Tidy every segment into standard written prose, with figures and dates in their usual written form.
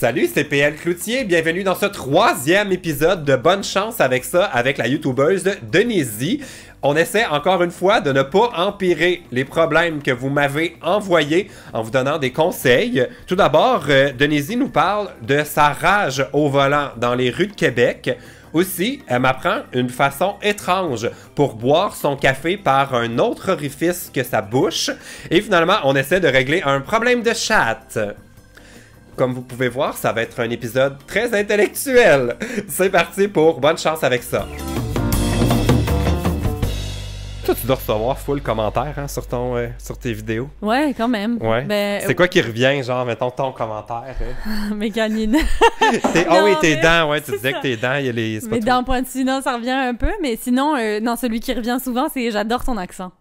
Salut, c'est PL Cloutier, bienvenue dans ce 3e épisode de Bonne chance avec ça, avec la youtubeuse Denise. On essaie encore une fois de ne pas empirer les problèmes que vous m'avez envoyés en vous donnant des conseils. Tout d'abord, Denise nous parle de sa rage au volant dans les rues de Québec. Aussi, elle m'apprend une façon étrange pour boire son café par un autre orifice que sa bouche. Et finalement, on essaie de régler un problème de chat. Comme vous pouvez voir, ça va être un épisode très intellectuel. C'est parti pour bonne chance avec ça. Toi, tu dois recevoir full commentaires hein, sur tes vidéos. Ouais, quand même. Ouais. Ben, c'est quoi qui revient, genre, mettons, ton commentaire? Mes canines. Ah oui, tes dents, ouais, tu disais que tes dents, il y a les... Mes dents pointues, non, ça revient un peu, mais sinon, non, celui qui revient souvent, c'est « j'adore ton accent ».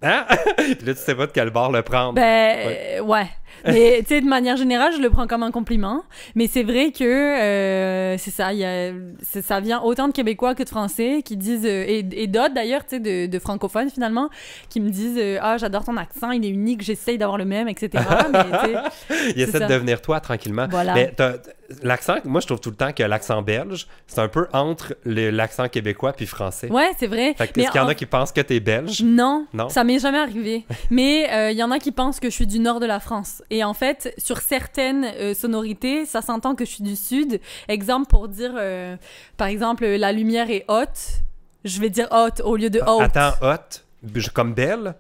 Hein? Puis là, tu sais pas de quel bord le prendre. Ouais. Mais tu sais, de manière générale, je le prends comme un compliment. Mais c'est vrai que c'est ça, ça vient autant de Québécois que de Français qui disent, et d'autres d'ailleurs, tu sais, de francophones finalement, qui me disent ah, j'adore ton accent, il est unique, j'essaye d'avoir le même, etc. Mais, il essaie de devenir toi tranquillement. Voilà. Mais l'accent, moi je trouve tout le temps que l'accent belge, c'est un peu entre l'accent québécois puis français. Ouais, c'est vrai. Fait que, est-ce qu'il y en a qui pensent que t'es belge? Non, ça m'est jamais arrivé. Mais il y en a qui pensent que je suis du nord de la France. Et en fait, sur certaines sonorités, ça s'entend que je suis du sud. Exemple pour dire, par exemple, la lumière est haute. Je vais dire haute au lieu de haute. Attends, haute? Comme belle?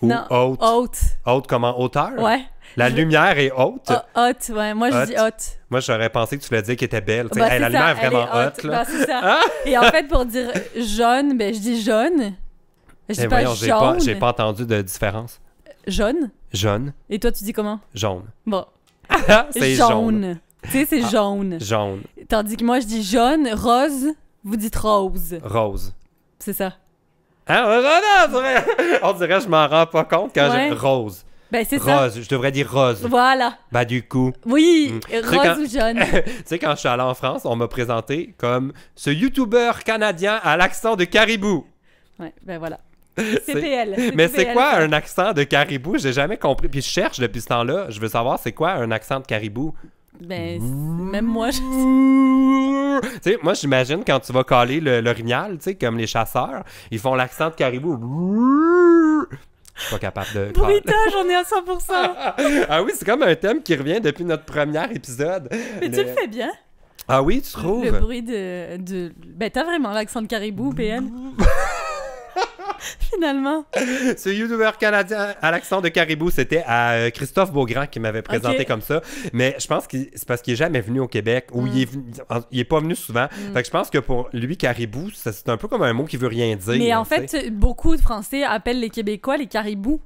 Ou non, haute? Haute. Haute comme en hauteur? Ouais. La lumière est haute? Haute, ouais. Moi, je dis haute. Moi, j'aurais pensé que tu voulais dire qu'elle était belle. Bah, la lumière est vraiment haute. Bah, c'est ça. Et en fait, pour dire jaune, ben, je dis jaune. Je dis pas jaune. J'ai pas entendu de différence. Jaune? Jaune. Et toi, tu dis comment? Jaune. Bon. C'est jaune. Tu sais, c'est jaune. Jaune. Tandis que moi, je dis jaune, rose, vous dites rose. Rose. C'est ça. Hein? On dirait que je m'en rends pas compte quand j'ai rose. Ben, c'est ça. Rose, je devrais dire rose. Voilà. Ben, du coup. Oui, rose ou jaune. Tu sais, quand je suis allé en France, on m'a présenté comme ce YouTuber canadien à l'accent de caribou. Ouais, ben voilà. C'est PL. Mais c'est quoi un accent de caribou? J'ai jamais compris. Puis je cherche depuis ce temps-là. Je veux savoir c'est quoi un accent de caribou. Ben, même moi, je sais. Tu sais, moi, j'imagine quand tu vas caler l'orignal, tu sais, comme les chasseurs, ils font l'accent de caribou. Je suis pas capable de... Bruitage, on est à 100%. Ah oui, c'est comme un thème qui revient depuis notre premier épisode. Mais tu le fais bien. Ah oui, tu trouves? Le bruit de... Ben, t'as vraiment l'accent de caribou, PL. Finalement. Ce YouTuber canadien à l'accent de caribou, c'était à Christophe Beaugrand qui m'avait présenté comme ça. Mais je pense que c'est parce qu'il est jamais venu au Québec ou il est pas venu souvent. Fait que je pense que pour lui, caribou, c'est un peu comme un mot qui veut rien dire. Mais en fait, beaucoup de Français appellent les Québécois les caribous.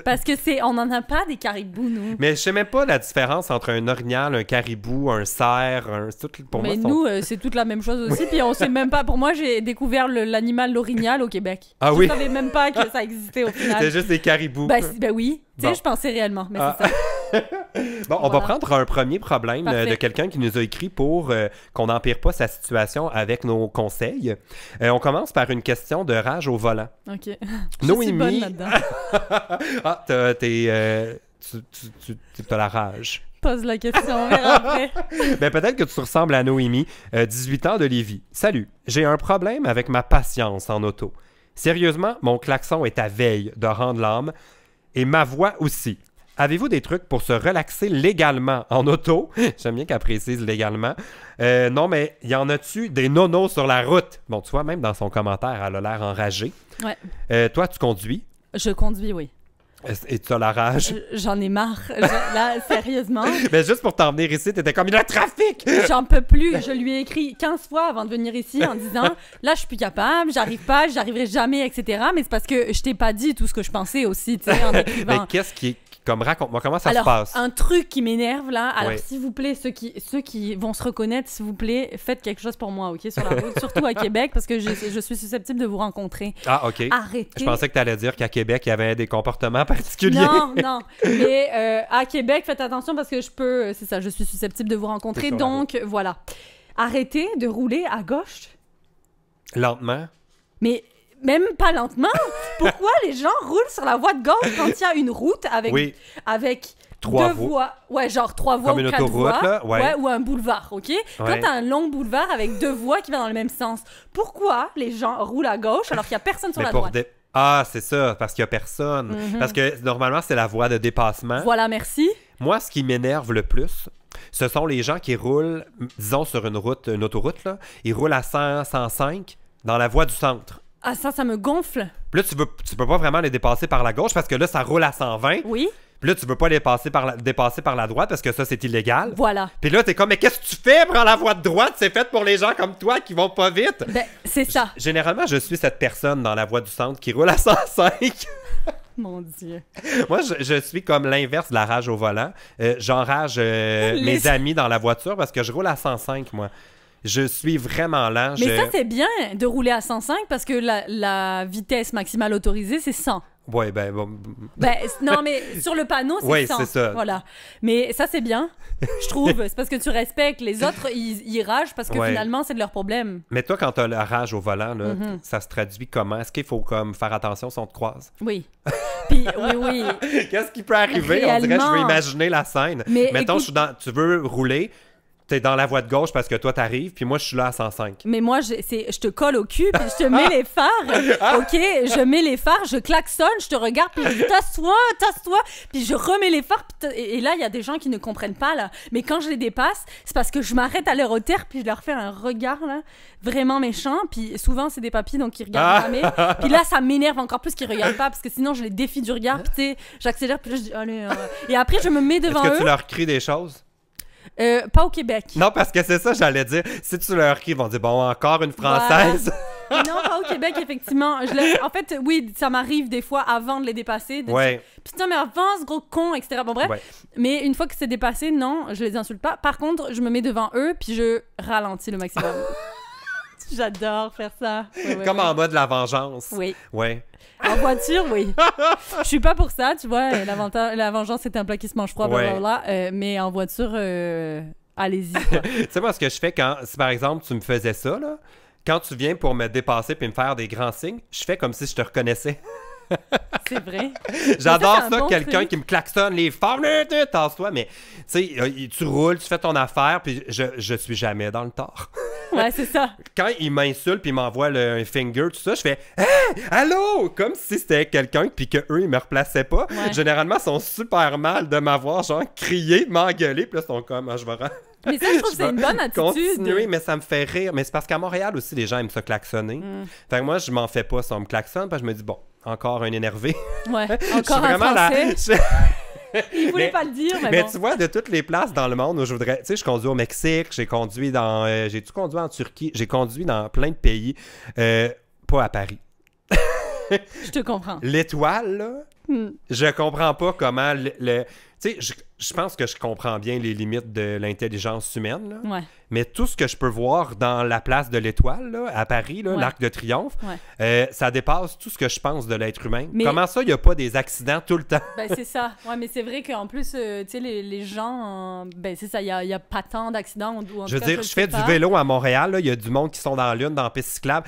Parce que on n'en a pas des caribous, nous. Mais je sais même pas la différence entre un orignal, un caribou, un cerf, Mais nous, c'est toute la même chose aussi. Puis on sait même pas. Pour moi, j'ai découvert l'animal l'orignal au Québec. Ah oui? Je savais même pas que ça existait au final. C'est juste des caribous. Ben oui. Tu sais, je pensais réellement, mais c'est ça. Bon, on va prendre un premier problème de quelqu'un qui nous a écrit pour qu'on n'empire pas sa situation avec nos conseils. On commence par une question de rage au volant. OK. Noémie... Je suis bonne là-dedans. Ah, t'as la rage. Pose la question, on verra après. Ben, peut-être que tu ressembles à Noémie, 18 ans de Lévis. Salut, j'ai un problème avec ma patience en auto. Sérieusement, mon klaxon est à veille de rendre l'âme et ma voix aussi. Avez-vous des trucs pour se relaxer légalement en auto? J'aime bien qu'elle précise légalement. Non, mais y en a-tu des nonos sur la route? Bon, tu vois, même dans son commentaire, elle a l'air enragée. Ouais. Toi, tu conduis? Je conduis, oui. Et tu as la rage? J'en ai marre. Là, sérieusement. Mais juste pour t'en venir ici, t'étais comme, il y a le trafic! J'en peux plus. Je lui ai écrit 15 fois avant de venir ici en disant, là, je suis plus capable, j'arrive pas, j'arriverai jamais, etc. Mais c'est parce que je t'ai pas dit tout ce que je pensais aussi, tu sais, en écrivant. Mais qu'est-ce qui est... Comme, raconte-moi, comment ça se passe? Un truc qui m'énerve, là. Alors, s'il vous plaît, ceux qui vont se reconnaître, s'il vous plaît, faites quelque chose pour moi, OK, sur la route. Surtout à Québec, parce que je suis susceptible de vous rencontrer. Ah, OK. Arrêtez. Je pensais que tu allais dire qu'à Québec, il y avait des comportements particuliers. Non. Mais à Québec, faites attention parce que je suis susceptible de vous rencontrer. Donc, voilà. Arrêtez de rouler à gauche. Lentement. Mais... Même pas lentement. Pourquoi les gens roulent sur la voie de gauche quand il y a une route avec 3 deux voies. Ouais, genre 3 voies comme une ou 4 autoroute, voies. là, ouais. Ou un boulevard, OK? Quand Ouais. t'as un long boulevard avec 2 voies qui vont dans le même sens, pourquoi les gens roulent à gauche alors qu'il y a personne sur Mais la pour droite? des- Ah, c'est ça, parce qu'il y a personne. Parce que normalement, c'est la voie de dépassement. Voilà, merci. Moi, ce qui m'énerve le plus, ce sont les gens qui roulent, disons, sur une route, une autoroute, là, ils roulent à 100, 105 dans la voie du centre. Ah, ça me gonfle. Puis là, tu peux pas vraiment les dépasser par la gauche parce que là, ça roule à 120. Oui, Puis là, tu veux pas les dépasser par la droite parce que ça, c'est illégal. voilà. Puis là, t'es comme, mais qu'est-ce que tu fais? Prends la voie de droite, c'est fait pour les gens comme toi qui vont pas vite. Ben, c'est ça. Généralement, je suis cette personne dans la voie du centre qui roule à 105. Mon Dieu. Moi, je suis comme l'inverse de la rage au volant. J'enrage mes amis dans la voiture parce que je roule à 105, moi. Je suis vraiment lent. Mais ça, c'est bien de rouler à 105 parce que la vitesse maximale autorisée, c'est 100. Ouais, ben bon. Ben, non, mais sur le panneau, c'est Ouais, 100. c'est ça. Voilà. Mais ça, c'est bien, je trouve. C'est parce que tu respectes. Les autres, ils ragent parce que Ouais. finalement, c'est de leur problème. Mais toi, quand t'as la rage au volant, là, ça se traduit comment? Est-ce qu'il faut comme faire attention si on te croise? Oui. Puis, oui. Qu'est-ce qui peut arriver? On dirait que je veux Réellement. imaginer la scène. Mais Mettons, écoute- tu veux rouler, t'es dans la voie de gauche parce que toi, t'arrives, puis moi, je suis là à 105. Mais moi, je te colle au cul, puis je te mets les phares, OK? Je mets les phares, je klaxonne, je te regarde, puis je dis tasse-toi, puis je remets les phares, puis et là, il y a des gens qui ne comprennent pas, là. Mais quand je les dépasse, c'est parce que je m'arrête à leur hauteur, puis je leur fais un regard, là, vraiment méchant, puis souvent, c'est des papis, donc ils regardent jamais. Puis là, ça m'énerve encore plus qu'ils regardent pas, parce que sinon, je les défie du regard, puis tu sais, j'accélère, puis là, je dis, allez, et après, je me mets devant Est-ce que eux. tu leur cries des choses? Pas au Québec. Non, parce que c'est ça, j'allais dire. Si tu leur cries, ils vont dire, bon, encore une Française. Non, pas au Québec, effectivement. En fait, oui, ça m'arrive des fois avant de les dépasser. Ouais. Putain, mais avance, gros con, etc. Bon, bref. Ouais. Mais une fois que c'est dépassé, non, je les insulte pas. Par contre, je me mets devant eux, puis je ralentis le maximum. J'adore faire ça. Ouais, Comme ouais. en mode la vengeance. Oui. Ouais. En voiture, oui. Je suis pas pour ça, tu vois. La vengeance, c'est un plat qui se mange froid, Ouais. blablabla. Mais en voiture, allez-y, quoi. Tu sais, moi, ce que je fais quand, si par exemple, tu me faisais ça, là, quand tu viens pour me dépasser puis me faire des grands signes, je fais comme si je te reconnaissais. C'est vrai. J'adore Mais ça, c'est un ça, bon quelqu'un truc. qui me klaxonne les phares, tasse-toi, mais tu sais, tu roules, tu fais ton affaire, puis je suis jamais dans le tort. Ouais, c'est ça. Quand il m'insulte puis il m'envoie un finger, tout ça, je fais « Hey, allô! » Comme si c'était quelqu'un puis qu'eux, ils me replaçaient pas. Ouais. Généralement, ils sont super mal de m'avoir, genre, crié, m'engueuler, puis là, ils sont comme « Je vais Mais ça, je trouve que c'est une bonne attitude. continuer, mais ça me fait rire. » Mais c'est parce qu'à Montréal aussi, les gens aiment se klaxonner. Fait que moi, je m'en fais pas si on me klaxonne, parce que je me dis « Bon, encore un énervé. » Ouais, Je suis encore un vraiment français. Il voulait Mais- pas le dire, mais, Mais bon. tu vois, de toutes les places dans le monde où je voudrais... Tu sais, je conduis au Mexique, j'ai conduit dans... J'ai-tu conduit en Turquie? J'ai conduit dans plein de pays. Pas à Paris. Je te comprends. L'étoile, là, Hmm. je comprends pas comment tu sais, je pense que je comprends bien les limites de l'intelligence humaine, là. Ouais, Mais tout ce que je peux voir dans la place de l'Étoile, là, à Paris, là, Ouais. l'Arc de Triomphe, ouais. ça dépasse tout ce que je pense de l'être humain. Mais- Comment ça, il n'y a pas des accidents tout le temps? Ben, c'est ça. Ouais, mais c'est vrai qu'en plus, tu sais, les gens, ben, c'est ça, il y a pas tant d'accidents. Ou en Je veux tout cas, dire, le je sais fais du pas. vélo à Montréal, là, il y a du monde qui sont dans la lune, dans la piste cyclable.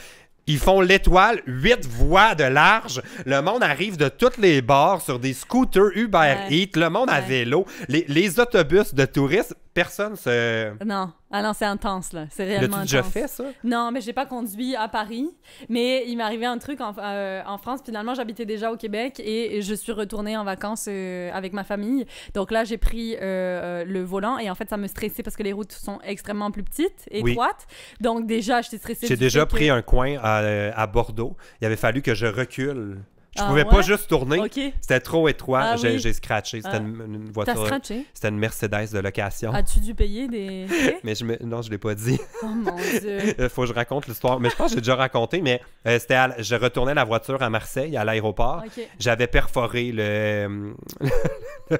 Ils font l'étoile, 8 voies de large. Le monde arrive de toutes les bords sur des scooters Uber Ouais. Eats. Le monde à Ouais. vélo. Les autobus de touristes, personne se... Non, ah non, c'est intense, là. C'est réellement L'as-tu intense. déjà fait, ça? Non, mais j'ai pas conduit à Paris. Mais il m'est arrivé un truc en France. Finalement, j'habitais déjà au Québec et je suis retournée en vacances avec ma famille. Donc là, j'ai pris le volant et en fait, ça me stressait parce que les routes sont extrêmement plus petites, Oui. étroites. Donc déjà, j'étais stressée. J'ai du déjà fait que- pris un coin à Bordeaux. Il avait fallu que je recule. Je Ah pouvais pas ouais? juste tourner. OK. C'était trop étroit. Ah oui. J'ai scratché. C'était Ah. une T'as voiture... scratché? C'était une Mercedes de location. As-tu dû payer des... Mais non, je l'ai pas dit. Oh mon Dieu. Faut que je raconte l'histoire. Mais je pense que j'ai déjà raconté, mais je retournais la voiture à Marseille, à l'aéroport. OK. J'avais perforé le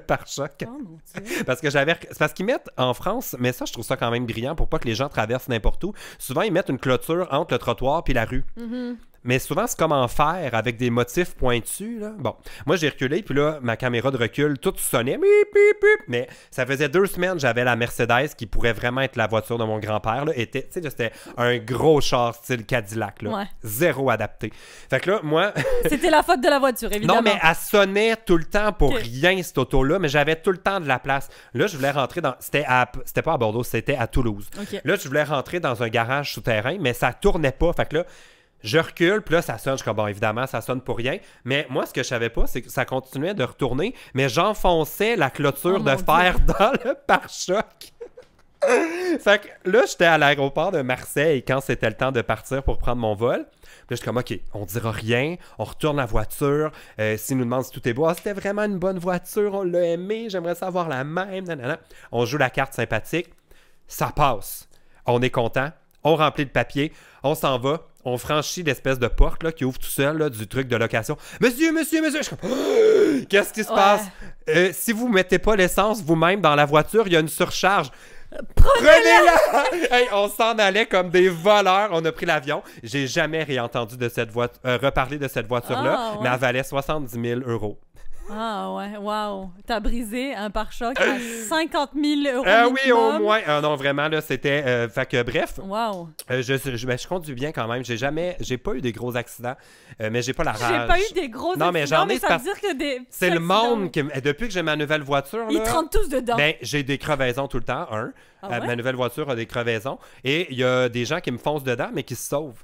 pare-choc. Oh mon Dieu. Parce que c'est parce qu'ils mettent en France, mais ça, je trouve ça quand même brillant pour pas que les gens traversent n'importe où. Souvent, ils mettent une clôture entre le trottoir puis la rue. Mhm. mais souvent, c'est comme en fer, avec des motifs pointus, là. Bon, moi, j'ai reculé, puis là, ma caméra de recul, tout sonnait, bip, bip, bip. Mais ça faisait 2 semaines, j'avais la Mercedes, qui pourrait vraiment être la voiture de mon grand-père, là. Tu sais, c'était un gros char style Cadillac, là. Ouais. Zéro adapté. Fait que là, moi... C'était la faute de la voiture, évidemment. Non, mais elle sonnait tout le temps pour Ok. rien, cette auto-là, mais j'avais tout le temps de la place. Là, je voulais rentrer dans... C'était pas à Bordeaux, c'était à Toulouse. Ok. Là, je voulais rentrer dans un garage souterrain, mais ça tournait pas. Fait que là, je recule, puis là, ça sonne. Je suis comme, bon, évidemment, ça sonne pour rien. Mais moi, ce que je savais pas, c'est que ça continuait de retourner, mais j'enfonçais la clôture Oh de mon fer dans le pare-choc. Fait que là, j'étais à l'aéroport de Marseille quand c'était le temps de partir pour prendre mon vol. Puis là, j'étais comme, OK, on dira rien, on retourne la voiture. S'ils nous demandent si tout est beau, ah, c'était vraiment une bonne voiture, on l'a aimé, j'aimerais savoir la même. Nanana. On joue la carte sympathique, ça passe. On est content, on remplit le papier, on s'en va, on franchit l'espèce de porte là, qui ouvre tout seul là, du truc de location. Monsieur! Je suis comme, oh, qu'est-ce qui se passe? Si vous ne mettez pas l'essence vous-même dans la voiture, il y a une surcharge. Prenez-la! Hey, on s'en allait comme des voleurs. On a pris l'avion. J'ai jamais réentendu de cette reparler de cette voiture-là, Ah, ouais. mais elle valait 70 000 €. Ah ouais, wow. T'as brisé un pare-choc à 50 000 € Oui, au minimum. moins. Non, vraiment, là, c'était... fait que, bref, Wow. je conduis bien quand même. J'ai pas eu des gros accidents, mais j'ai pas la rage. J'ai pas eu des gros Non, mais accidents, j'en ai, ça veut dire que des petits C'est le accidents, monde qui... Depuis que j'ai ma nouvelle voiture, Ils là... te rentrent tous dedans. Ben, j'ai des crevaisons tout le temps, Ah ouais? Ma nouvelle voiture a des crevaisons. Et il y a des gens qui me foncent dedans, mais qui se sauvent.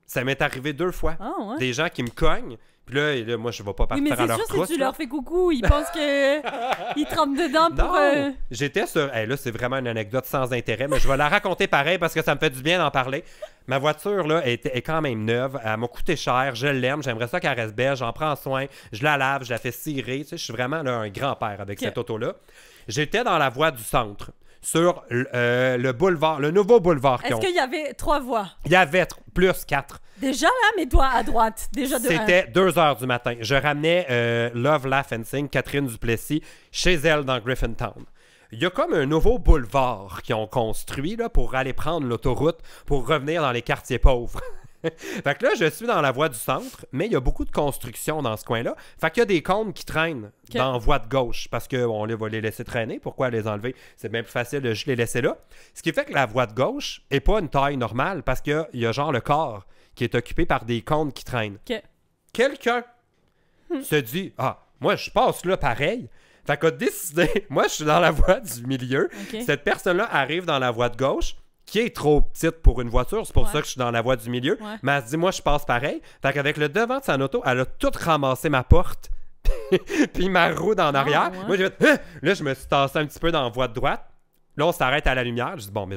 Ça m'est arrivé 2 fois. Ah ouais? Des gens qui me cognent. Puis là, moi, je vais pas Oui, partir mais à c'est leur sûr, trousse. si tu là. leur fais coucou, ils pensent que ils te rentrent dedans pour... Non, j'étais sur... Hey, là, c'est vraiment une anecdote sans intérêt, mais je vais la raconter pareil parce que ça me fait du bien d'en parler. Ma voiture, là, est quand même neuve. Elle m'a coûté cher. Je l'aime. J'aimerais ça qu'elle reste belle. J'en prends soin. Je la lave. Je la fais cirer. Tu sais, je suis vraiment là, un grand-père avec cette auto-là. J'étais dans la voie du centre, sur le boulevard, le nouveau boulevard. Est-ce qu'il y avait 3 voies? Il y avait plus 4. Déjà, là, mets-toi à droite. Déjà de un. C'était 2h du matin. Je ramenais Love, Laugh and Sing, Catherine Duplessis, chez elle dans Griffintown. Il y a comme un nouveau boulevard qu'ils ont construit là, pour aller prendre l'autoroute pour revenir dans les quartiers pauvres. Fait que là, je suis dans la voie du centre, mais il y a beaucoup de construction dans ce coin-là. Fait qu'il y a des cônes qui traînent dans la voie de gauche parce qu'on va les laisser traîner. Pourquoi les enlever? C'est bien plus facile de juste les laisser là. Ce qui fait que la voie de gauche n'est pas une taille normale parce qu'il y a genre le corps qui est occupé par des cônes qui traînent. Ok. Quelqu'un se dit « Ah, moi, je passe là pareil. » Fait qu'a décidé, moi, je suis dans la voie du milieu. Ok. Cette personne-là arrive dans la voie de gauche, qui est trop petite pour une voiture. C'est pour ça que je suis dans la voie du milieu. Ouais. Mais elle se dit, moi, je passe pareil. Fait qu'avec le devant de sa auto, elle a tout ramassé ma porte. Puis ma roue en arrière. ouais. Moi, j'ai fait, hein? Là, je me suis tassé un petit peu dans la voie de droite. Là, on s'arrête à la lumière. Je dis, bon, mais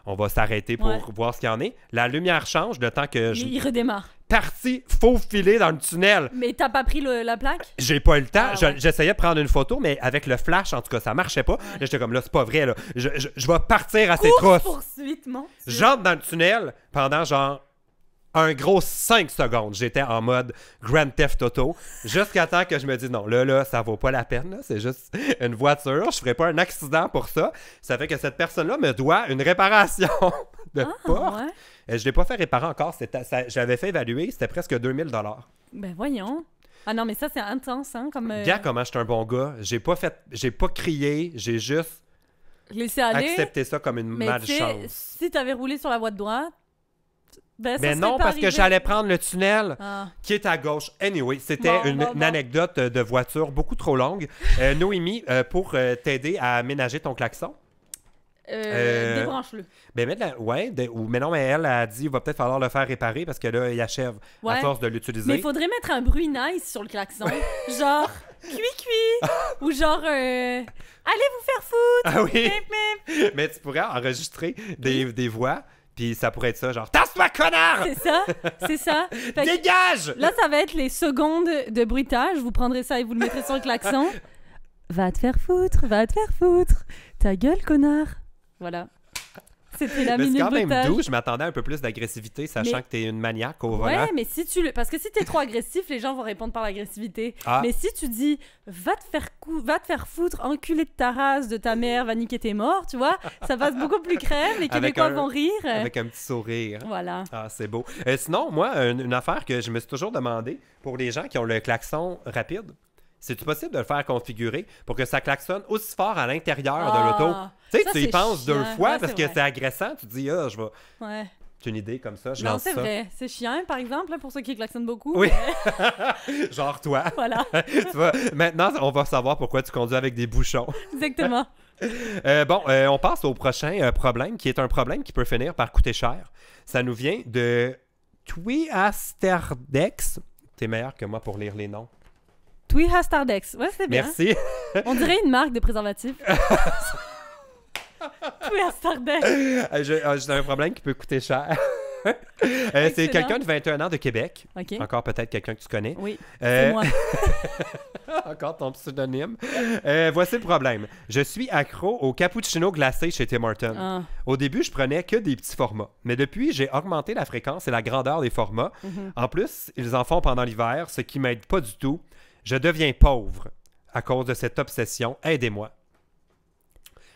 on va s'arrêter pour voir ce qu'il y en est. La lumière change le temps que je Il redémarre. parti faufilé dans le tunnel. Mais t'as pas pris la plaque? J'ai pas eu le temps. Ah, ouais. J'essayais de prendre une photo, mais avec le flash, en tout cas, ça marchait pas. Là, j'étais comme, là, c'est pas vrai. Là. Je vais partir à ces trousses. Poursuite, mon Dieu. J'entre dans le tunnel pendant genre un gros 5 secondes. J'étais en mode Grand Theft Auto jusqu'à temps que je me dis non, là, ça vaut pas la peine. Là. C'est juste une voiture. Je ferai pas un accident pour ça. Ça fait que cette personne-là me doit une réparation de porte. Ouais. Je l'ai pas fait réparer encore. J'avais fait évaluer. C'était presque 2000 $. Ben voyons. Ah non, mais ça, c'est intense, hein, comme... Gars, comment je suis un bon gars. J'ai pas crié. J'ai juste laisser aller. accepté ça comme une Mais tu sais, malchance. si t'avais roulé sur la voie de droite, ben, ça Mais serait non, pas parce que arrivé. j'allais prendre le tunnel Ah. qui est à gauche. Anyway, c'était une anecdote de voiture beaucoup trop longue. Noémie, pour t'aider à aménager ton klaxon. Débranche-le. Ben, mais non, mais elle a dit il va peut-être falloir le faire réparer parce que là, il achève à Ouais. force de l'utiliser. Mais il faudrait mettre un bruit nice sur le klaxon. Genre, cuit. Ou genre, allez vous faire foutre. Ah oui! Mip, mip. Mais tu pourrais enregistrer des voix, puis ça pourrait être ça, genre tasse-toi, connard! C'est ça. Fait que Dégage! là, ça va être les secondes de bruitage. Vous prendrez ça et vous le mettrez sur le klaxon. Va te faire foutre. Ta gueule, connard. Voilà. C'était la Mais c'est minute quand même d'otage. doux. Je m'attendais à un peu plus d'agressivité, sachant que t'es une maniaque au volant. Ouais, mais si tu le... Parce que si t'es trop agressif, les gens vont répondre par l'agressivité. Ah. Mais si tu dis « Va te faire foutre, enculé de ta race, de ta mère, va niquer tes morts », tu vois, ça passe beaucoup plus crème, les Avec Québécois vont rire. Avec un petit sourire. Voilà. Ah, c'est beau. Sinon, moi, une affaire que je me suis toujours demandé, pour les gens qui ont le klaxon rapide, c'est-tu possible de le faire configurer pour que ça klaxonne aussi fort à l'intérieur de l'auto? Tu sais, ça, tu y c'est penses chiant. 2 fois Ouais, parce c'est que vrai. c'est agressant. Tu te dis, ah, je vais... Ouais. C'est une idée comme ça, je Non, lance c'est ça. vrai. C'est chiant, par exemple, là, pour ceux qui klaxonnent beaucoup. Oui. Mais Genre toi. voilà, Tu vois, maintenant, on va savoir pourquoi tu conduis avec des bouchons. exactement. On passe au prochain problème, qui est un problème qui peut finir par coûter cher. Ça nous vient de Twiasterdex. T'es meilleur que moi pour lire les noms. Twihasterdex. Ouais, c'est bien. Merci. On dirait une marque de préservatif. Twihasterdex. J'ai un problème qui peut coûter cher. C'est Excellent. quelqu'un de 21 ans de Québec. OK. Encore peut-être quelqu'un que tu connais. Oui, Euh, c'est moi. Encore ton pseudonyme. Voici le problème. Je suis accro au cappuccino glacé chez Tim Hortons. Ah. Au début, je prenais que des petits formats. Mais depuis, j'ai augmenté la fréquence et la grandeur des formats. Mhm. En plus, ils en font pendant l'hiver, ce qui m'aide pas du tout. Je deviens pauvre à cause de cette obsession. Aidez-moi.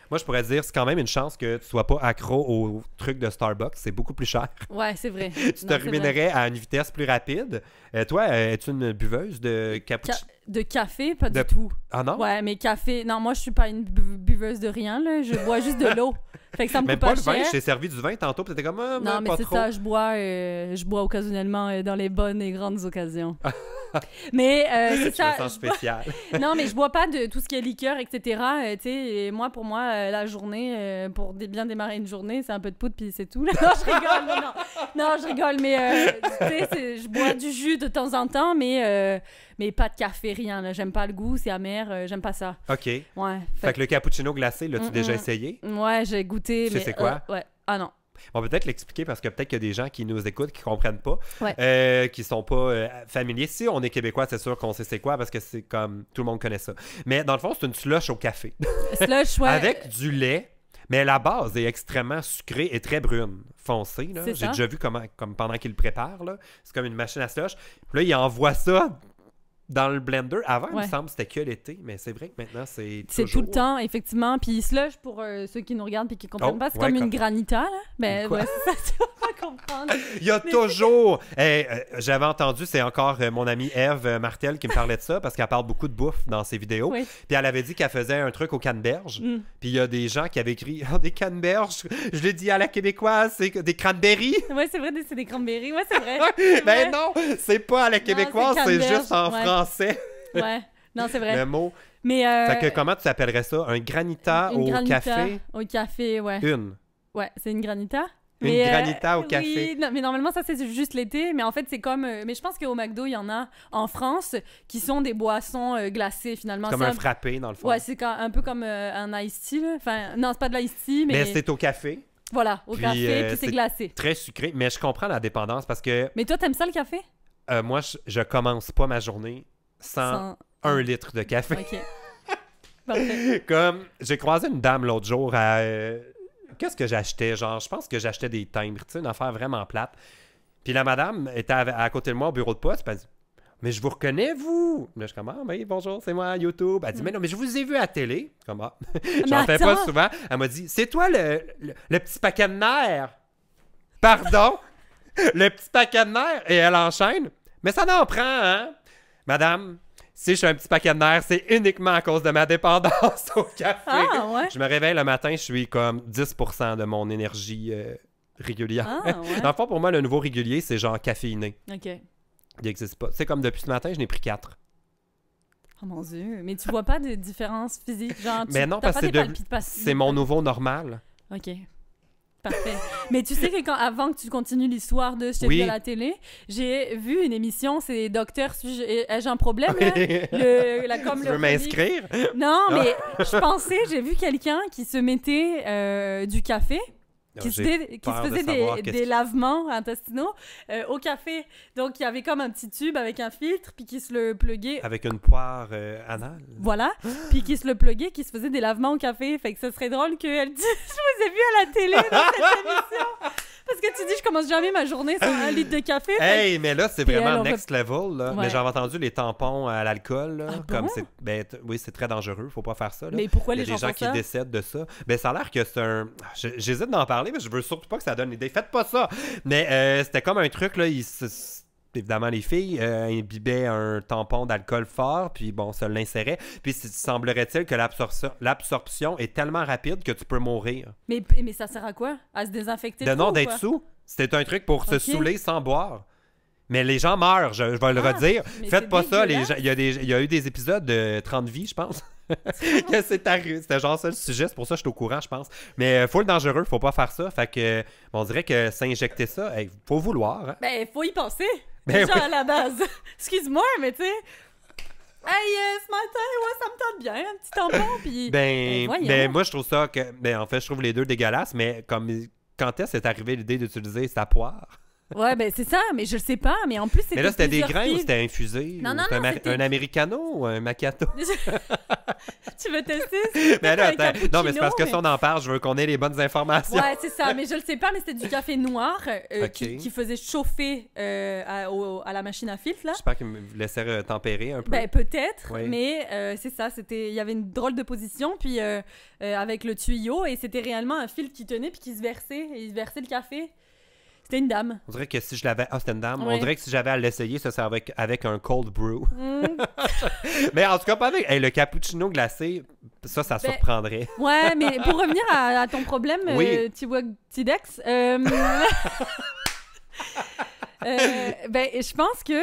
Moi, je pourrais dire, c'est quand même une chance que tu sois pas accro au truc de Starbucks. C'est beaucoup plus cher. Ouais, c'est vrai. Tu te ruinerais à une vitesse plus rapide. Toi, es-tu une buveuse de cappuccino? De café, pas De- du tout. Ah non? Ouais, mais café... Non, moi, je suis pas une buveuse de rien, là. Je bois juste de l'eau. Fait que ça me Même coûte pas pas le vin, cher. je t'ai servi du vin tantôt, puis t'étais comme, ah, Non, mais pas c'est trop. ça, je bois occasionnellement dans les bonnes et grandes occasions. Mais c'est Je ça. me sens je bois- spécial. Non, mais je bois pas de tout ce qui est liqueur, etc. Tu sais, et moi, pour moi, la journée, pour bien démarrer une journée, c'est un peu de poudre, puis c'est tout. Là. Non, je rigole, non. Non, je rigole, mais tu sais, je bois du jus de temps en temps, mais pas de café, rien. Là. J'aime pas le goût, c'est amer, j'aime pas ça. OK. Ouais. Fait que le cappuccino glacé, l'as-tu déjà essayé? Ouais, j'ai goûté, Tu sais mais... c'est quoi? ouais. Ah non. On peut peut-être l'expliquer parce que peut-être qu'il y a des gens qui nous écoutent qui comprennent pas, Ouais. qui sont pas familiers. Si on est québécois, c'est sûr qu'on sait c'est quoi parce que c'est comme tout le monde connaît ça. Mais dans le fond, c'est une slush au café Slush, ouais. avec du lait, mais la base est extrêmement sucrée et très brune, foncée. Là. C'est J'ai ça. déjà vu comme pendant qu'il le prépare. Là. C'est comme une machine à slush. Puis là, il envoie ça dans le blender. Avant, il me Ouais. semble que c'était que l'été, mais c'est vrai que maintenant, c'est C'est toujours... tout le temps, effectivement. Puis slush, pour ceux qui nous regardent et qui comprennent Oh, pas, c'est ouais, comme une comme- granita, là. Ben, Quoi? ouais, c'est ça, tu vas pas comprendre. Il y a toujours... j'avais entendu, c'est encore mon amie Eve Martel qui me parlait de ça parce qu'elle parle beaucoup de bouffe dans ses vidéos. Oui. Puis elle avait dit qu'elle faisait un truc aux canneberges. Mm. Puis il y a des gens qui avaient écrit « des canneberges, je l'ai dit à la québécoise, c'est des cranberries. Ouais, c'est vrai, c'est des cranberries. Ouais, c'est vrai. » C'est Ben vrai. non, c'est pas à la québécoise, c'est c'est canneberge, juste en ouais. français. Ouais. Non, c'est vrai. Le mot. Mais. Fait que comment tu appellerais ça? Un granita une au granita café? Au café, ouais. Une. Ouais, c'est une granita. Une Mais, granita au café. Oui, non, mais normalement, ça, c'est juste l'été. Mais en fait, c'est comme... mais je pense qu'au McDo, il y en a en France qui sont des boissons glacées, finalement. Comme C'est un frappé, dans le fond. Ouais, c'est un peu comme un iced tea, là. Enfin, non, c'est pas de l'iced tea, mais... Mais c'est au café. Voilà, au Puis, café, puis c'est c'est- glacé. Très sucré. Mais je comprends la dépendance parce que Mais toi, t'aimes ça, le café? moi, je commence pas ma journée sans Sans... 1 litre de café. OK. Parfait. Comme, j'ai croisé une dame l'autre jour à... qu'est-ce que j'achetais? Genre, je pense que j'achetais des timbres, tu sais, une affaire vraiment plate. Puis la madame était à côté de moi au bureau de poste, puis elle dit « Mais je vous reconnais, vous! » Là, je suis comme « Ah, oui, bonjour, c'est moi, YouTube. » Elle dit « Mais non, mais je vous ai vu à la télé. » Comme « Ah, j'en fais pas attends. souvent. » Elle m'a dit « C'est toi le petit paquet de nerfs? » Pardon? Le petit paquet de nerfs? Et elle enchaîne. « Mais ça n'en prend, hein? Madame, si je suis un petit paquet de nerfs, c'est uniquement à cause de ma dépendance au café. Ah, ouais? Je me réveille le matin, je suis comme 10% de mon énergie régulière. Ah, ouais? Dans le fond, pour moi, le nouveau régulier, c'est genre caféiné. OK. Il n'existe pas. C'est comme depuis ce matin, je n'ai pris 4. Oh mon Dieu. Mais tu vois pas de différence physique? Genre, Mais non, t'as parce pas que des palpitations? c'est mon nouveau normal. OK. Parfait. Mais tu sais que avant que tu continues l'histoire de Je t'ai Oui. vu à la télé, j'ai vu une émission, c'est Docteur, ai-je un problème, là? Comme Tu le veux m'inscrire? Non, mais je pensais, j'ai vu quelqu'un qui se mettait du café qui se peur de faisait savoir des, qu'est-ce des qui- lavements intestinaux au café. Donc, il y avait comme un petit tube avec un filtre, puis qui se le pluguait. Avec une poire anale. Voilà. Puis qui se le pluguait, qui se faisait des lavements au café. Fait que ce serait drôle qu'elle dise « Je vous ai vu à la télé dans cette émission! » Parce que tu dis « Je commence jamais ma journée sans 1 litre de café. » Hey, mais là, c'est Puis vraiment elle, on next level. Là. Ouais. Mais j'avais entendu les tampons à l'alcool. Là, Ah comme bon? c'est, oui, c'est très dangereux. Faut pas faire ça. Là. Mais pourquoi Il y les a des gens gens font qui ça? décèdent de ça. Ben, ça a l'air que c'est un... J'hésite d'en parler, mais je veux surtout pas que ça donne l'idée. Faites pas ça! Mais c'était comme un truc, là, évidemment, les filles imbibaient un tampon d'alcool fort, puis bon, ça l'insérait. Puis semblerait-il que l'absorption est tellement rapide que tu peux mourir. Mais ça sert à quoi? À se désinfecter De trop, non, ou d'être quoi? sous. C'était un truc pour se Ok. saouler sans boire. Mais les gens meurent, je vais le Ah, redire. mais Faites c'est pas ça. Les dégueulasse. gens, il y a eu des épisodes de 30 vies, je pense. Que c'est arrivé. C'était genre ça le sujet, c'est pour ça que je suis au courant, je pense. Mais full dangereux, faut pas faire ça. Fait que on dirait que s'injecter ça, faut vouloir. Hein? Ben, faut y penser. Ben Déjà oui. à la base. Excuse-moi, mais tu sais... Hey, ce matin, ouais, ça me tente bien, un petit tampon, puis... voyons. Ben moi je trouve ça que. Ben en fait, je trouve les deux dégueulasses, mais comme quand est-ce que c'est arrivé l'idée d'utiliser sa poire? Ouais, ben c'est ça, mais je le sais pas, mais en plus, c'était Mais là, c'était des plusieurs grains ou filles. c'était infusé? Non, ou non, c'était non, c'était- un americano ou un macchiato? Tu veux tester? C'est Mais là, peut-être un attends. Non, mais c'est parce que cappuccino, si on en parle, je veux qu'on ait les bonnes informations. Ouais, c'est ça, mais je le sais pas, mais c'était du café noir Ok. qui faisait chauffer à la machine à filtre, là. J'espère qu'il me laissait tempérer un peu. Ben, peut-être, Oui. mais c'est ça, il y avait une drôle de position, puis avec le tuyau, et c'était réellement un fil qui tenait, puis qui se versait, et il se versait le café. C'était une dame. On dirait que si je l'avais... Ah, c'était une dame. Ouais. On dirait que si j'avais à l'essayer, ça serait avec un cold brew. Mm. Mais en tout cas, pas avec... Hey, le cappuccino glacé, ça Ben, surprendrait. Ouais, mais pour revenir à ton problème, Oui. Tidex, ben, je pense que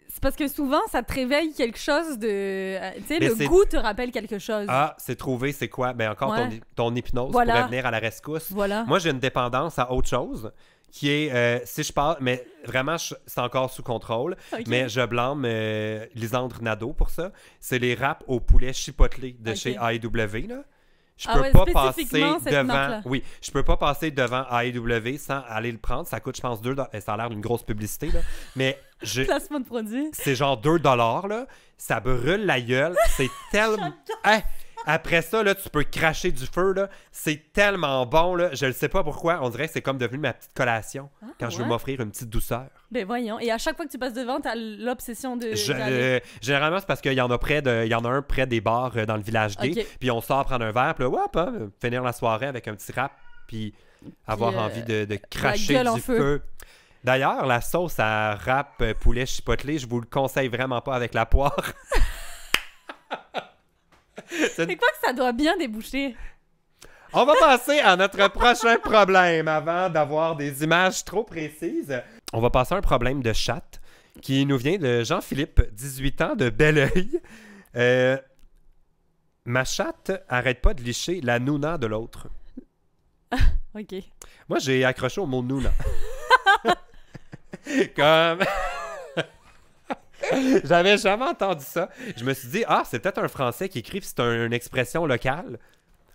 c'est parce que souvent, ça te réveille quelque chose de... tu sais, Mais le c'est- goût te rappelle quelque chose. Ah, c'est trouvé, c'est quoi? Ben encore Ouais. ton hypnose Voilà. pourrait venir à la rescousse. Voilà. Moi, j'ai une dépendance à autre chose qui est, si je parle, mais vraiment, c'est encore sous contrôle, Ok. mais je blâme Lisandre Nadeau pour ça. C'est les wraps au poulet chipotelé de Ok. chez AEW, là. Je Ah peux ouais, pas passer spécifiquement cette devant... marque-là. Oui, je peux pas passer devant AEW sans aller le prendre. Ça coûte, je pense, 2 $. Ça a l'air d'une grosse publicité, là. Mais Placement de produit. c'est genre 2 $, là. Ça brûle la gueule. C'est tellement... Hein? Après ça, là, tu peux cracher du feu, là. C'est tellement bon, là. Je ne sais pas pourquoi. On dirait que c'est comme devenu ma petite collation quand je veux ouais? m'offrir une petite douceur. Ben voyons. Et à chaque fois que tu passes devant, t'as l'obsession de... d'aller. Généralement, c'est parce qu'il y en a un près des bars dans le village gay. Ok. Puis on sort prendre un verre, puis là, hop, hein, finir la soirée avec un petit rap, puis avoir envie de cracher gueule en du feu. feu. D'ailleurs, la sauce à rap poulet chipotelé, je vous le conseille vraiment pas avec la poire. C'est quoi que ça doit bien déboucher? On va passer à notre prochain problème avant d'avoir des images trop précises. On va passer à un problème de chat qui nous vient de Jean-Philippe, 18 ans, de Belleuil. Ma chatte arrête pas de licher la nouna de l'autre. OK. Moi, j'ai accroché au mot nouna. Comme... J'avais jamais entendu ça. Je me suis dit, ah, c'est peut-être un Français qui écrit, puis c'est une expression locale.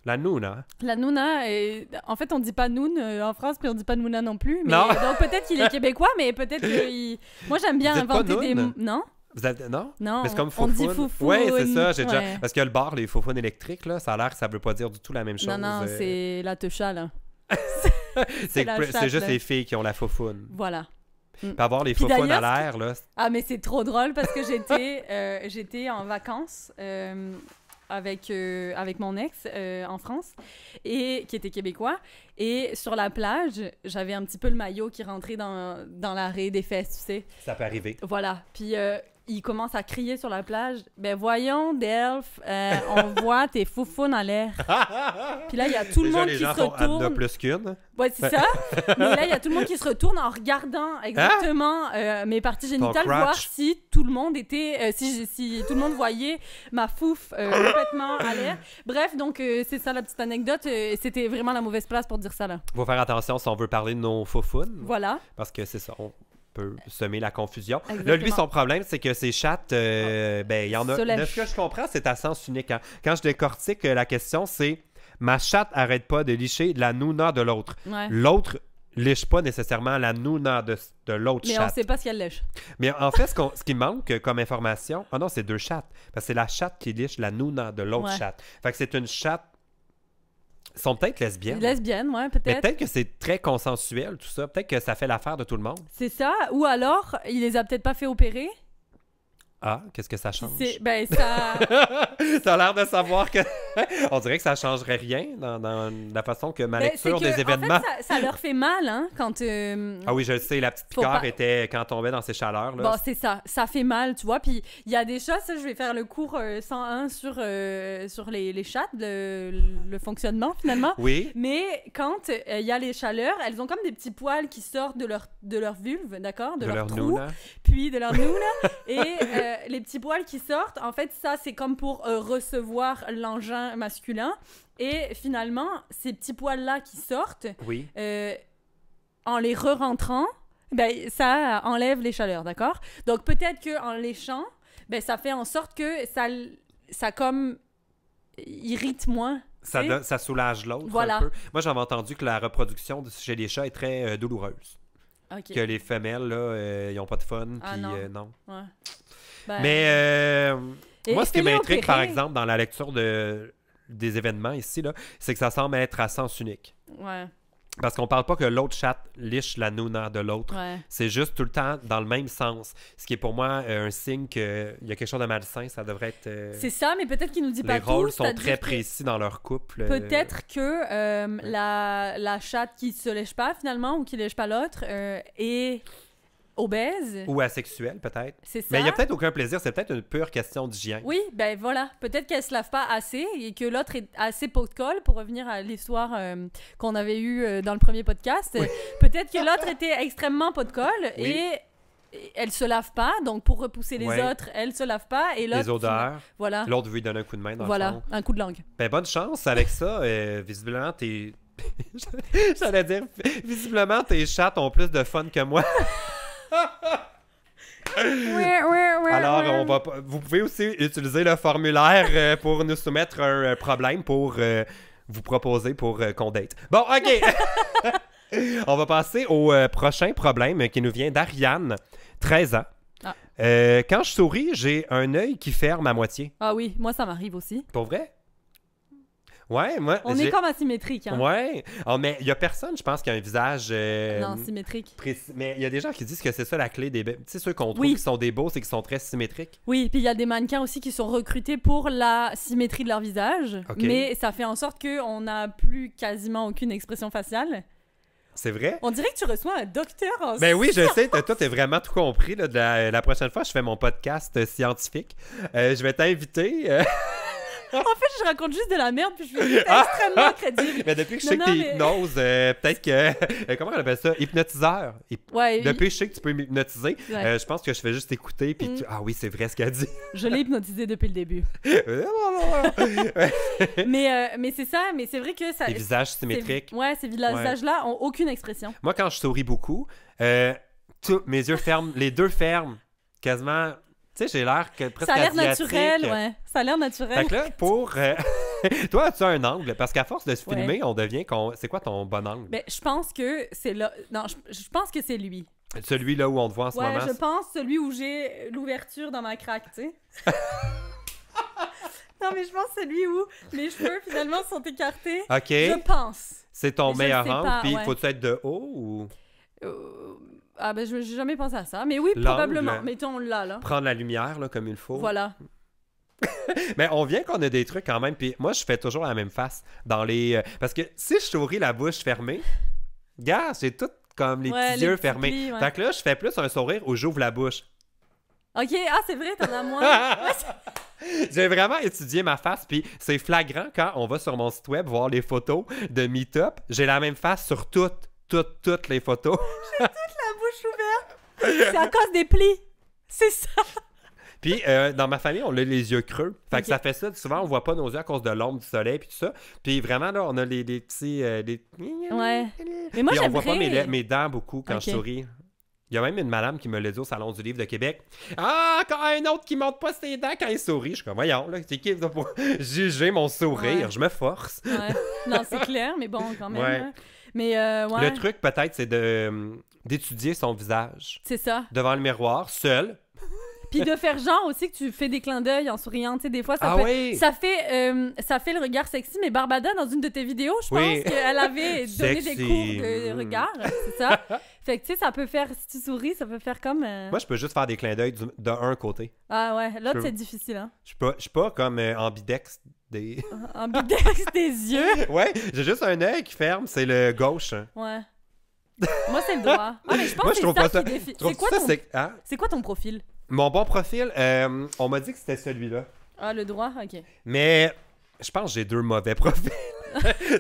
La nouna. La nouna, en fait, on dit pas noun en France, puis on dit pas nouna non plus. Mais, Non. donc peut-être qu'il est québécois, mais peut-être qu'il... Moi, j'aime bien Vous êtes pas inventer des... noun? Non? Vous êtes... Non? Non, Mais c'est comme on dit foufoune. foufoune. Oui, c'est ça. J'ai déjà... Ouais. Parce que le bar, les foufounes électriques, là, ça a l'air que ça veut pas dire du tout la même chose. Non, non, c'est la techa, là. c'est la c'est chatte, juste là. les filles qui ont la foufoune. Voilà. Puis avoir les Puis foufounes à d'ailleurs, l'air, là... Ah, mais c'est trop drôle parce que j'étais en vacances avec mon ex en France, et qui était québécois. Et sur la plage, j'avais un petit peu le maillot qui rentrait dans l'arrêt des fesses, tu sais. Ça peut arriver. Voilà. Puis il commence à crier sur la plage. Ben voyons, Delph, on voit tes foufounes en l'air. Puis là, il y a tout le Déjà, monde les qui gens se font Anna retourne. plus qu'une. Ouais, c'est ça. Mais là, il y a tout le monde qui se retourne en regardant exactement mes parties génitales, crotch. voir si tout le monde était, si tout le monde voyait ma fouf complètement à l'air. Bref, donc c'est ça la petite anecdote. C'était vraiment la mauvaise place pour dire ça là. Faut faire attention si on veut parler de nos foufounes. Voilà. Parce que c'est ça, on peut semer la confusion. Là, Exactement. lui, son problème, c'est que ses chattes, ben, il y en a... Se lèche. De ce que je comprends, c'est à sens unique. Hein. Quand je décortique, la question, c'est... Ma chatte arrête pas de licher la nouna de l'autre. Ouais. L'autre liche pas nécessairement la nouna de l'autre Mais chatte. on sait pas ce qu'elle lèche. Mais en fait, ce qui manque comme information... Ah non, c'est 2 chattes. Parce que c'est la chatte qui liche la nouna de l'autre Ouais. chatte. Fait que c'est une chatte... Ils sont peut-être lesbiennes. Lesbienne, ouais, Mais peut-être. peut-être que c'est très consensuel, tout ça. Peut-être que ça fait l'affaire de tout le monde. C'est ça. Ou alors, il les a peut-être pas fait opérer. Ah, qu'est-ce que ça change? Ben, ça... T'as l'air de savoir que... On dirait que ça changerait rien dans la façon que ma Ben, lecture c'est que, des événements... En fait, ça leur fait mal, hein, quand... Ah oui, je le sais, la petite Faut piqûre pas- était quand on tombait dans ces chaleurs. Là. Bon, c'est ça. Ça fait mal, tu vois. Puis, il y a des chats, ça, je vais faire le cours 101 sur les chats, le fonctionnement, finalement. Oui, Mais quand il y a les chaleurs, elles ont comme des petits poils qui sortent de leur vulve, d'accord? de leur leur trou, nouna. puis de leur nouna. Et les petits poils qui sortent, en fait, ça, c'est comme pour recevoir l'engin masculin. Et finalement, ces petits poils-là qui sortent, Oui. en les re-rentrant, ben, ça enlève les chaleurs, d'accord? Donc, peut-être qu'en léchant, ben, ça fait en sorte que ça comme irrite moins. Ça, tu sais? ça soulage l'autre Voilà. un peu. Moi, j'avais entendu que la reproduction chez les chats est très douloureuse. OK. Que les femelles, là, ils n'ont pas de fun. Ah Puis, non. non. Ouais. Ben, Mais et moi, ce qui fais-les m'intrigue, par opérer. exemple, dans la lecture des événements ici, là, c'est que ça semble être à sens unique. Ouais, Parce qu'on parle pas que l'autre chatte liche la nouna de l'autre. ouais. C'est juste tout le temps dans le même sens. Ce qui est pour moi un signe qu'il y a quelque chose de malsain. Ça devrait être... C'est ça, mais peut-être qu'il nous dit les pas tout. rôles sont c'est-à-dire très que précis dans leur couple. Peut-être que la chatte qui se lèche pas, finalement, ou qui lèche pas l'autre, est obèse. Ou asexuel, peut-être. C'est ça. Mais il n'y a peut-être aucun plaisir. C'est peut-être une pure question d'hygiène. Oui, ben voilà. Peut-être qu'elle se lave pas assez et que l'autre est assez pot de colle, pour revenir à l'histoire qu'on avait eue dans le premier podcast. Peut-être que l'autre était extrêmement pot de colle Oui. et elle se lave pas, donc pour repousser les Ouais. autres, elle se lave pas et l'autre... Les odeurs. Voilà, L'autre veut lui donner un coup de main dans le voilà, fond. un coup de langue. Ben, bonne chance avec ça. Visiblement, t'es... J'allais dire, visiblement, tes chats ont plus de fun que moi. Alors, vous pouvez aussi utiliser le formulaire pour nous soumettre un problème pour vous proposer pour qu'on date. Bon, OK. On va passer au prochain problème qui nous vient d'Ariane, 13 ans. Ah. Quand je souris, j'ai un œil qui ferme à moitié. Ah oui, moi ça m'arrive aussi. Pour vrai? Ouais, moi... On est comme asymétrique, hein? Ouais. Oh, mais il y a personne, je pense, qui a un visage... Non, symétrique. précis. Mais il y a des gens qui disent que c'est ça la clé des... Tu sais, ceux qu'on trouve Oui. qui sont des beaux, c'est qu'ils sont très symétriques. Oui, puis il y a des mannequins aussi qui sont recrutés pour la symétrie de leur visage, Ok. mais ça fait en sorte qu'on n'a plus quasiment aucune expression faciale. C'est vrai? On dirait que tu reçois un docteur en Ben oui, je sais, toi, t'as vraiment tout compris. Là, la prochaine fois, je fais mon podcast scientifique. Je vais t'inviter. En fait, je raconte juste de la merde, puis je suis extrêmement crédible. Mais depuis que je Non, sais que non, t'es mais- hypnose, peut-être que... comment on appelle ça? Hypnotiseur. Ouais, Depuis que je sais que tu peux m'hypnotiser, Ouais. je pense que je fais juste écouter. Puis ah oui, c'est vrai ce qu'elle dit. je l'ai hypnotisé depuis le début. Mais c'est ça, mais c'est vrai que ça... Les visages symétriques. Ouais, ces visages-là ont aucune expression. Moi, quand je souris beaucoup, mes yeux ferment, les deux ferment. Quasiment... Tu sais, j'ai l'air presque Ça a l'air asiatique. naturel, ouais. Ça a l'air naturel. Fait que là, pour... toi, as-tu un angle? Parce qu'à force de se filmer, Ouais. on devient... C'est quoi ton bon angle? Ben, je pense que c'est là... Non, je pense que c'est lui. Celui-là où on te voit en ce Ouais, moment? je pense celui où j'ai l'ouverture dans ma craque, tu sais. Non, mais je pense celui où les cheveux, finalement, sont écartés. OK. Je pense. C'est ton Mais je meilleur sais angle, pas, puis ouais. faut-tu être de haut ou Ah, ben, j'ai jamais pensé à ça. Mais oui, L'angle. probablement. Mettons là. prendre la lumière là, comme il faut? Voilà. Mais on vient qu'on a des trucs quand même, puis moi, je fais toujours la même face dans les... parce que si je souris la bouche fermée, gars, j'ai tout comme les Ouais, petits les yeux petits fermés. plis, ouais. Fait que là, je fais plus un sourire où j'ouvre la bouche. OK, ah, c'est vrai, t'en as moins. J'ai vraiment étudié ma face, puis c'est flagrant quand on va sur mon site web voir les photos de Meetup. J'ai la même face sur toutes les photos. La bouche ouverte. C'est à cause des plis. C'est ça. Puis dans ma famille, on a les yeux creux. Fait que Ok. ça fait ça. Souvent, on voit pas nos yeux à cause de l'ombre du soleil puis tout ça. Puis vraiment, là, on a les petits... Ouais. Mais moi, Puis on voit pas j'aimerais... mes dents beaucoup quand Ok. je souris. Il y a même une madame qui me l'a dit au Salon du Livre de Québec. Ah, quand un autre qui monte pas ses dents quand il sourit. Je suis comme, voyons, là, c'est qui pour juger mon sourire? Ouais. Je me force. Ouais. Non, c'est clair, mais bon, quand même. Ouais. Hein. Mais ouais. Le truc, peut-être, c'est d'étudier son visage C'est ça. devant le miroir, seul. Puis de faire genre aussi que tu fais des clins d'œil en souriant. Tu sais, des fois, Ah oui! ça fait le regard sexy. Mais Barbada, dans une de tes vidéos, je Oui. pense qu'elle avait donné des Sexy. cours de regard. C'est ça. Fait que, tu sais, ça peut faire, si tu souris, ça peut faire comme... Moi, je peux juste faire des clins d'œil d'un côté. Ah ouais, l'autre, Je- c'est difficile, hein. Je suis pas comme ambidex des... Ambidex des yeux. Ouais, j'ai juste un œil qui ferme, c'est le gauche. Ouais. Moi, c'est le droit. Ah, mais je pense Moi, que je c'est trouve ça pas ça. qui définit. Trouves-tu ça, hein? C'est quoi ton profil? Mon bon profil, on m'a dit que c'était celui-là. Ah, le droit? OK. Mais je pense que j'ai 2 mauvais profils.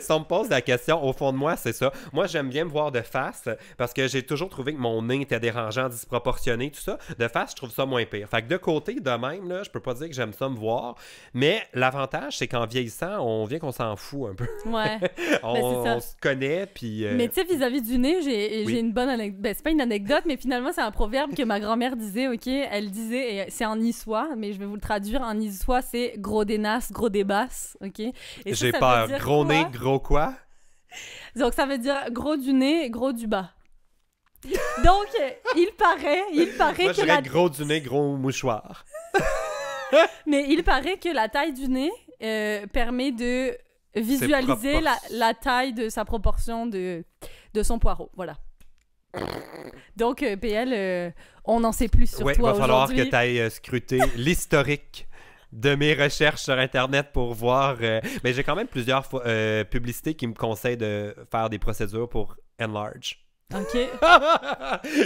Si on me pose la question, au fond de moi, c'est ça. Moi, j'aime bien me voir de face parce que j'ai toujours trouvé que mon nez était dérangeant, disproportionné, tout ça. De face, je trouve ça moins pire. Fait que de côté, de même, là, je peux pas dire que j'aime ça me voir. Mais l'avantage, c'est qu'en vieillissant, on vient qu'on s'en fout un peu. Ouais. On se connaît, puis... Mais tu sais, vis-à-vis du nez, j'ai Oui. une bonne anecdote. Ben, c'est pas une anecdote, mais finalement, c'est un proverbe que ma grand-mère disait, OK? Elle disait, et c'est en niçois, mais je vais vous le traduire. En niçois, c'est gros des nasses, gros des basses, OK? Et ça, J'ai ça peur. veut dire Gros quoi? nez, gros quoi? Donc, ça veut dire gros du nez, gros du bas. Donc, il paraît Moi, que je dirais gros du nez, gros mouchoir. Mais il paraît que la taille du nez permet de visualiser la taille de sa proportion de son poireau. Voilà. Donc, PL, on n'en sait plus sur Ouais, toi va falloir aujourd'hui. que tu ailles scruter l'historique de mes recherches sur Internet pour voir. Mais j'ai quand même plusieurs publicités qui me conseillent de faire des procédures pour enlarge. OK.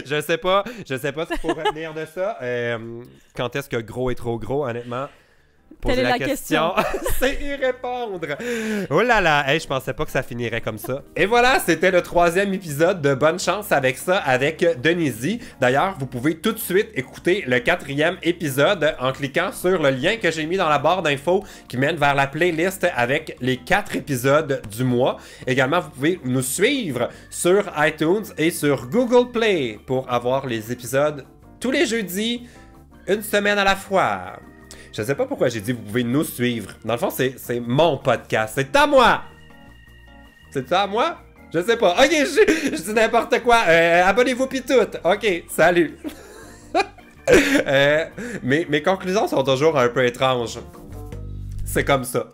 Je sais pas si faut revenir de ça. Quand est-ce que gros est trop gros, honnêtement? Poser Telle est la la question, c'est y répondre. Oh là là, hey, je pensais pas que ça finirait comme ça. Et voilà, c'était le 3e épisode de Bonne chance avec ça avec Denise. D'ailleurs, vous pouvez tout de suite écouter le 4e épisode en cliquant sur le lien que j'ai mis dans la barre d'infos qui mène vers la playlist avec les 4 épisodes du mois. Également, vous pouvez nous suivre sur iTunes et sur Google Play pour avoir les épisodes tous les jeudis, une semaine à la fois. Je sais pas pourquoi j'ai dit vous pouvez nous suivre. Dans le fond, c'est mon podcast. C'est à moi! C'est à moi? Je sais pas. Ok, je dis n'importe quoi. Abonnez-vous pis tout. Ok, salut. Mes conclusions sont toujours un peu étranges. C'est comme ça.